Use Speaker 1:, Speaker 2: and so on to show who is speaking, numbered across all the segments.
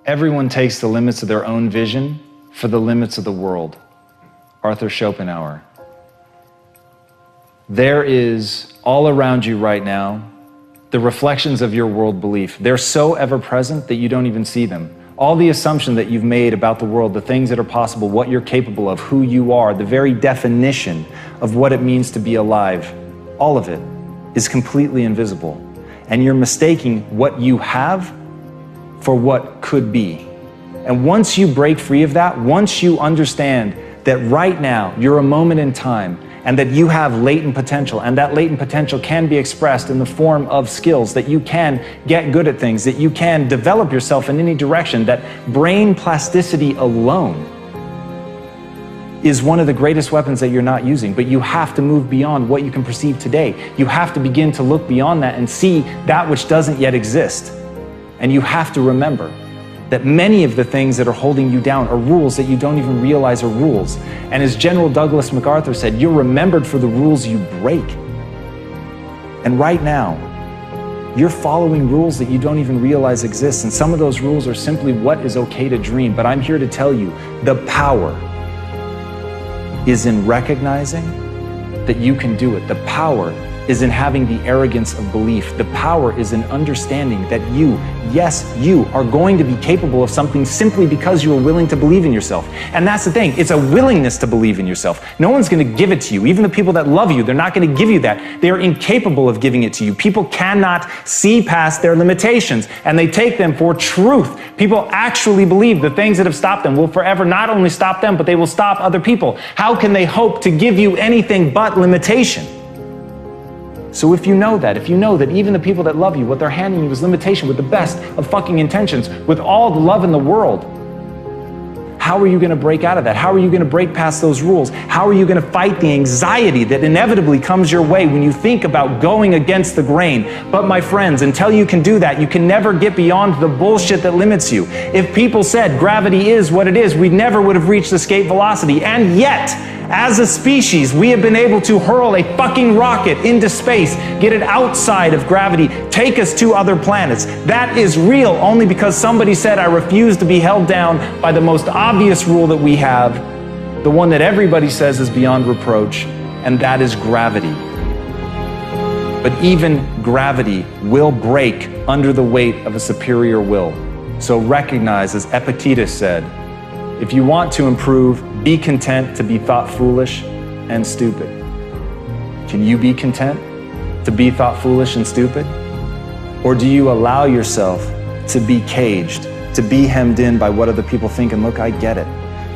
Speaker 1: Everyone takes the limits of their own vision for the limits of the world. Arthur Schopenhauer. There is all around you right now the reflections of your world belief. They're so ever present that you don't even see them. All the assumption that you've made about the world, the things that are possible, what you're capable of, who you are, the very definition of what it means to be alive, all of it is completely invisible. And you're mistaking what you have for what could be. And once you break free of that, once you understand that right now you're a moment in time and that you have latent potential, and that latent potential can be expressed in the form of skills, that you can get good at things, that you can develop yourself in any direction, that brain plasticity alone is one of the greatest weapons that you're not using. But you have to move beyond what you can perceive today. You have to begin to look beyond that and see that which doesn't yet exist. And you have to remember that many of the things that are holding you down are rules that you don't even realize are rules. And as General Douglas MacArthur said, you're remembered for the rules you break. And right now, you're following rules that you don't even realize exist. And some of those rules are simply what is okay to dream. But I'm here to tell you, the power is in recognizing that you can do it. The power is in having the arrogance of belief. The power is in understanding that you, yes, you are going to be capable of something simply because you are willing to believe in yourself. And that's the thing, it's a willingness to believe in yourself. No one's gonna give it to you. Even the people that love you, they're not gonna give you that. They're incapable of giving it to you. People cannot see past their limitations, and they take them for truth. People actually believe the things that have stopped them will forever not only stop them, but they will stop other people. How can they hope to give you anything but limitation? So if you know that even the people that love you, what they're handing you is limitation with the best of fucking intentions, with all the love in the world, how are you going to break out of that? How are you going to break past those rules? How are you going to fight the anxiety that inevitably comes your way when you think about going against the grain? But my friends, until you can do that, you can never get beyond the bullshit that limits you. If people said gravity is what it is, we never would have reached escape velocity. And yet, as a species, we have been able to hurl a fucking rocket into space, get it outside of gravity, take us to other planets. That is real only because somebody said, I refuse to be held down by the most obvious rule that we have, the one that everybody says is beyond reproach, and that is gravity. But even gravity will break under the weight of a superior will. So recognize, as Epictetus said, if you want to improve, be content to be thought foolish and stupid. Can you be content to be thought foolish and stupid? Or do you allow yourself to be caged, to be hemmed in by what other people think? And look, I get it.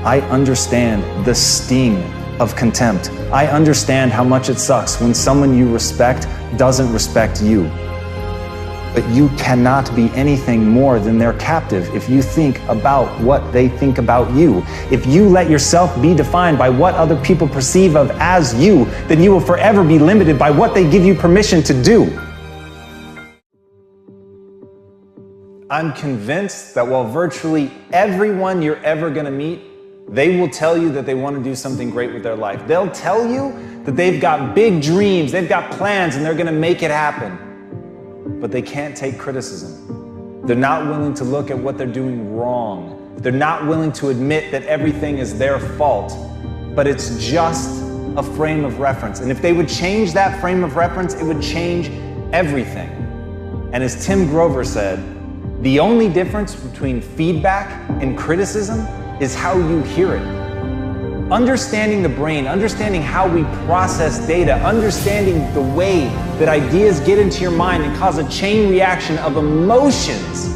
Speaker 1: I understand the sting of contempt. I understand how much it sucks when someone you respect doesn't respect you. But you cannot be anything more than their captive if you think about what they think about you. If you let yourself be defined by what other people perceive of as you, then you will forever be limited by what they give you permission to do. I'm convinced that while virtually everyone you're ever gonna meet, they will tell you that they want to do something great with their life. They'll tell you that they've got big dreams, they've got plans, and they're gonna make it happen. But they can't take criticism. They're not willing to look at what they're doing wrong. They're not willing to admit that everything is their fault, but it's just a frame of reference. And if they would change that frame of reference, it would change everything. And as Tim Grover said, the only difference between feedback and criticism is how you hear it. Understanding the brain, understanding how we process data, understanding the way that ideas get into your mind and cause a chain reaction of emotions.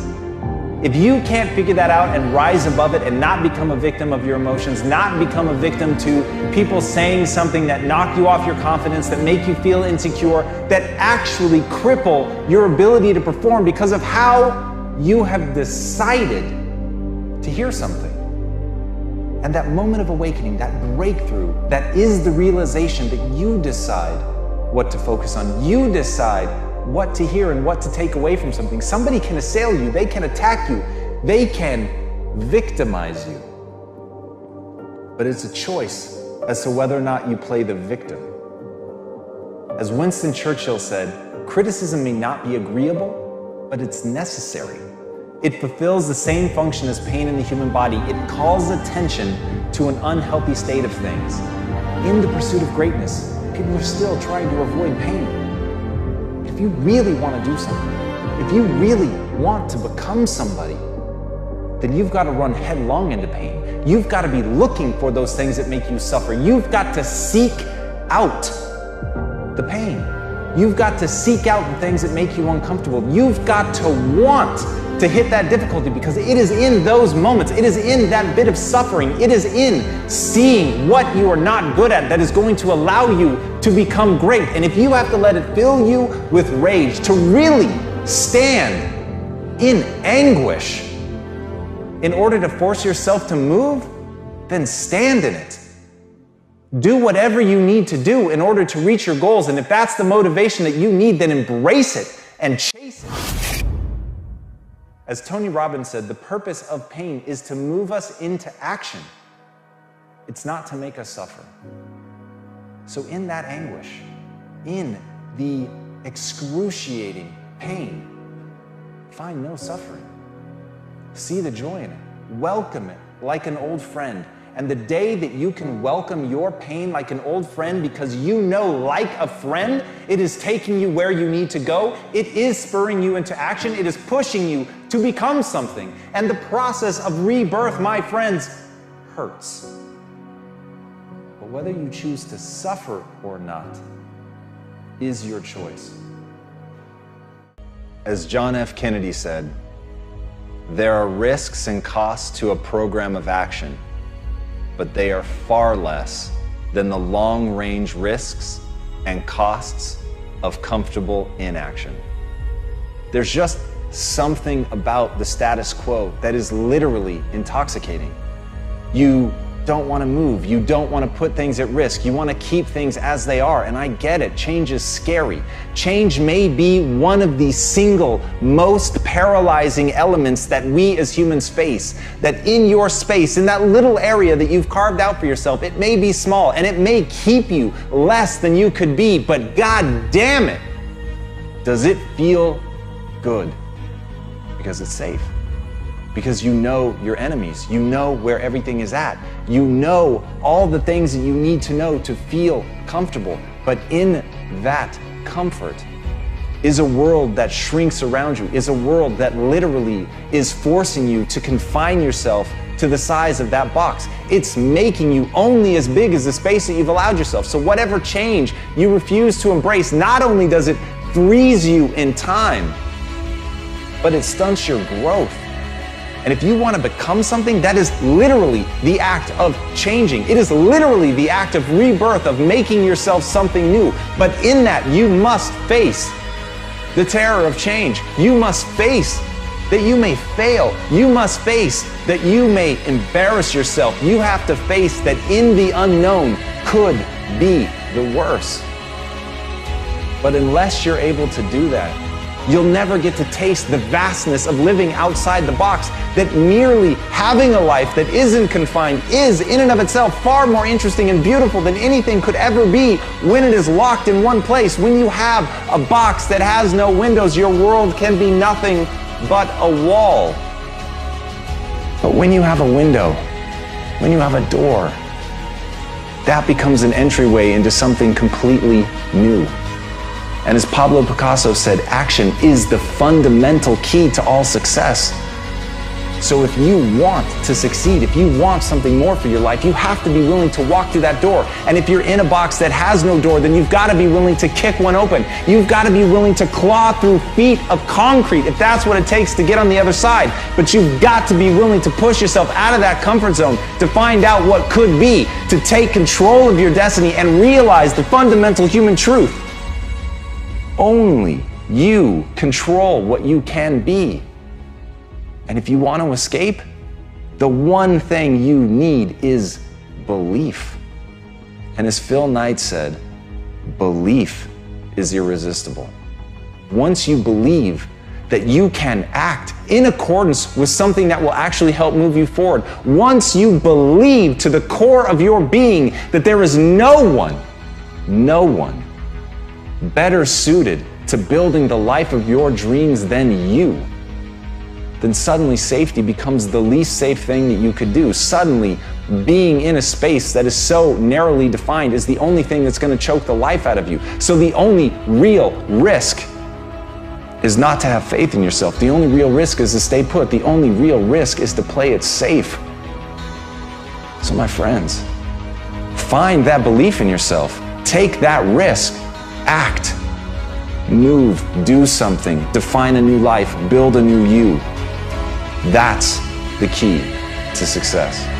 Speaker 1: If you can't figure that out and rise above it and not become a victim of your emotions, not become a victim to people saying something that knock you off your confidence, that make you feel insecure, that actually cripple your ability to perform because of how you have decided to hear something. And that moment of awakening, that breakthrough, that is the realization that you decide what to focus on. You decide what to hear and what to take away from something. Somebody can assail you, they can attack you, they can victimize you. But it's a choice as to whether or not you play the victim. As Winston Churchill said, criticism may not be agreeable, but it's necessary. It fulfills the same function as pain in the human body. It calls attention to an unhealthy state of things. In the pursuit of greatness, people are still trying to avoid pain. If you really want to do something, if you really want to become somebody, then you've got to run headlong into pain. You've got to be looking for those things that make you suffer. You've got to seek out the pain. You've got to seek out the things that make you uncomfortable. You've got to want to hit that difficulty, because it is in those moments, it is in that bit of suffering, it is in seeing what you are not good at that is going to allow you to become great. And if you have to let it fill you with rage, to really stand in anguish in order to force yourself to move, then stand in it. Do whatever you need to do in order to reach your goals. And if that's the motivation that you need, then embrace it and chase it. As Tony Robbins said, the purpose of pain is to move us into action. It's not to make us suffer. So in that anguish, in the excruciating pain, find no suffering. See the joy in it. Welcome it like an old friend. And the day that you can welcome your pain like an old friend, because you know, like a friend, it is taking you where you need to go. It is spurring you into action. It is pushing you to become something. And the process of rebirth, my friends, hurts. But whether you choose to suffer or not is your choice. As John F. Kennedy said, there are risks and costs to a program of action, but they are far less than the long-range risks and costs of comfortable inaction. There's just something about the status quo that is literally intoxicating. You don't want to move. You don't want to put things at risk. You want to keep things as they are. And I get it. Change is scary. Change may be one of the single most paralyzing elements that we as humans face. That in your space, in that little area that you've carved out for yourself, it may be small and it may keep you less than you could be, but God damn it, does it feel good? Because it's safe. Because you know your enemies. You know where everything is at. You know all the things that you need to know to feel comfortable. But in that comfort is a world that shrinks around you, is a world that literally is forcing you to confine yourself to the size of that box. It's making you only as big as the space that you've allowed yourself. So whatever change you refuse to embrace, not only does it freeze you in time, but it stunts your growth. And if you want to become something, that is literally the act of changing. It is literally the act of rebirth, of making yourself something new. But in that, you must face the terror of change. You must face that you may fail. You must face that you may embarrass yourself. You have to face that in the unknown could be the worst. But unless you're able to do that, you'll never get to taste the vastness of living outside the box, that merely having a life that isn't confined is in and of itself far more interesting and beautiful than anything could ever be when it is locked in one place. When you have a box that has no windows, your world can be nothing but a wall. But when you have a window, when you have a door, that becomes an entryway into something completely new. And as Pablo Picasso said, action is the fundamental key to all success. So if you want to succeed, if you want something more for your life, you have to be willing to walk through that door. And if you're in a box that has no door, then you've got to be willing to kick one open. You've got to be willing to claw through feet of concrete if that's what it takes to get on the other side. But you've got to be willing to push yourself out of that comfort zone to find out what could be, to take control of your destiny and realize the fundamental human truth. Only you control what you can be. And if you want to escape, the one thing you need is belief. And as Phil Knight said, belief is irresistible. Once you believe that you can act in accordance with something that will actually help move you forward, once you believe to the core of your being that there is no one better suited to building the life of your dreams than you, then suddenly safety becomes the least safe thing that you could do. Suddenly, being in a space that is so narrowly defined is the only thing that's going to choke the life out of you. So the only real risk is not to have faith in yourself. The only real risk is to stay put. The only real risk is to play it safe. So my friends, find that belief in yourself. Take that risk. Act. Move. Do something. Define a new life. Build a new you. That's the key to success.